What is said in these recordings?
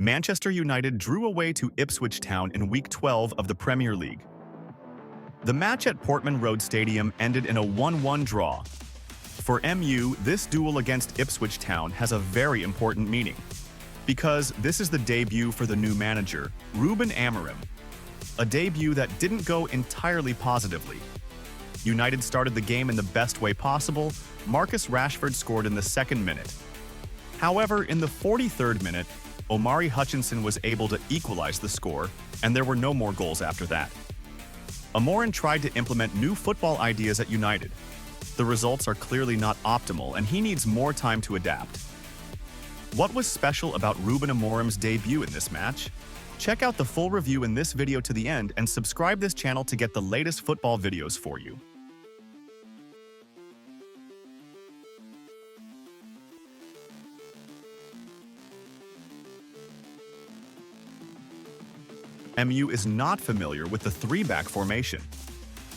Manchester United drew away to Ipswich Town in Week 12 of the Premier League. The match at Portman Road Stadium ended in a 1-1 draw. For MU, this duel against Ipswich Town has a very important meaning, because this is the debut for the new manager, Ruben Amorim. A debut that didn't go entirely positively. United started the game in the best way possible. Marcus Rashford scored in the second minute. However, in the 43rd minute, Omari Hutchinson was able to equalize the score, and there were no more goals after that. Amorim tried to implement new football ideas at United. The results are clearly not optimal, and he needs more time to adapt. What was special about Ruben Amorim's debut in this match? Check out the full review in this video to the end and subscribe this channel to get the latest football videos for you. MU is not familiar with the three-back formation.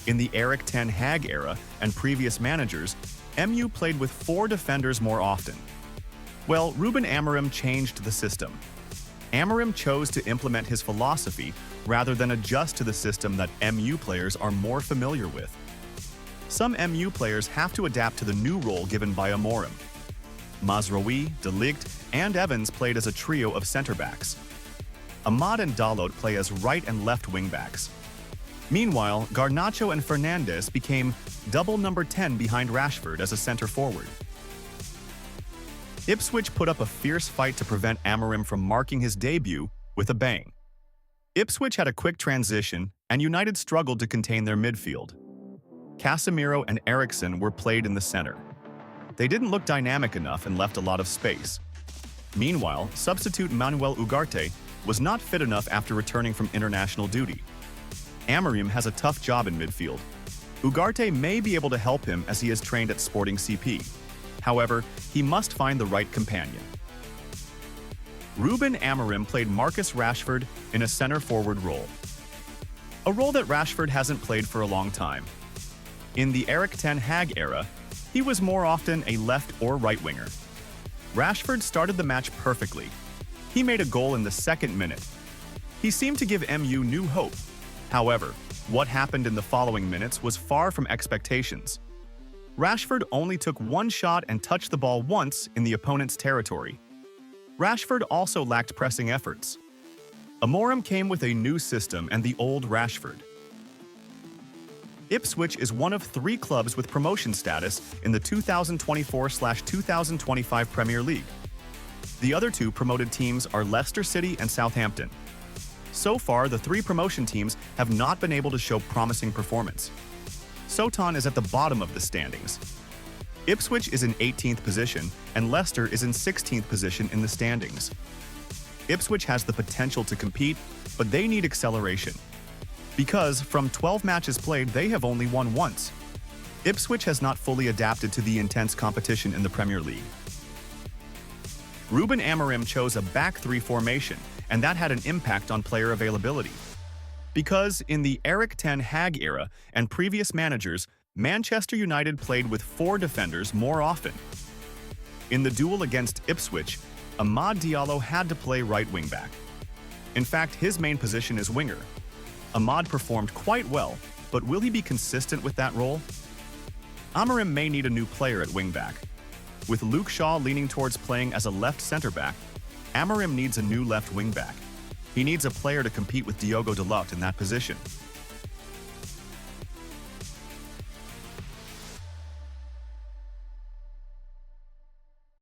In the Erik ten Hag era and previous managers, MU played with 4 defenders more often. Well, Ruben Amorim changed the system. Amorim chose to implement his philosophy rather than adjust to the system that MU players are more familiar with. Some MU players have to adapt to the new role given by Amorim. Mazraoui, De Ligt, and Evans played as a trio of center-backs. Ahmad and Dalot play as right and left wing-backs. Meanwhile, Garnacho and Fernandes became double number 10 behind Rashford as a center-forward. Ipswich put up a fierce fight to prevent Amorim from marking his debut with a bang. Ipswich had a quick transition, and United struggled to contain their midfield. Casemiro and Eriksen were played in the center. They didn't look dynamic enough and left a lot of space. Meanwhile, substitute Manuel Ugarte was not fit enough after returning from international duty. Amorim has a tough job in midfield. Ugarte may be able to help him as he has trained at Sporting CP. However, he must find the right companion. Ruben Amorim played Marcus Rashford in a center-forward role. A role that Rashford hasn't played for a long time. In the Erik ten Hag era, he was more often a left or right winger. Rashford started the match perfectly. He made a goal in the second minute. He seemed to give MU new hope. However, what happened in the following minutes was far from expectations. Rashford only took one shot and touched the ball once in the opponent's territory. Rashford also lacked pressing efforts. Amorim came with a new system and the old Rashford. Ipswich is one of 3 clubs with promotion status in the 2024/2025 Premier League. The other 2 promoted teams are Leicester City and Southampton. So far, the 3 promotion teams have not been able to show promising performance. Soton is at the bottom of the standings. Ipswich is in 18th position, and Leicester is in 16th position in the standings. Ipswich has the potential to compete, but they need acceleration. Because from 12 matches played, they have only won once. Ipswich has not fully adapted to the intense competition in the Premier League. Ruben Amorim chose a back 3 formation, and that had an impact on player availability. Because in the Erik ten Hag era and previous managers, Manchester United played with 4 defenders more often. In the duel against Ipswich, Amad Diallo had to play right wing-back. In fact, his main position is winger. Amad performed quite well, but will he be consistent with that role? Amorim may need a new player at wing-back. With Luke Shaw leaning towards playing as a left center-back, Amorim needs a new left wing-back. He needs a player to compete with Diogo Dalot in that position.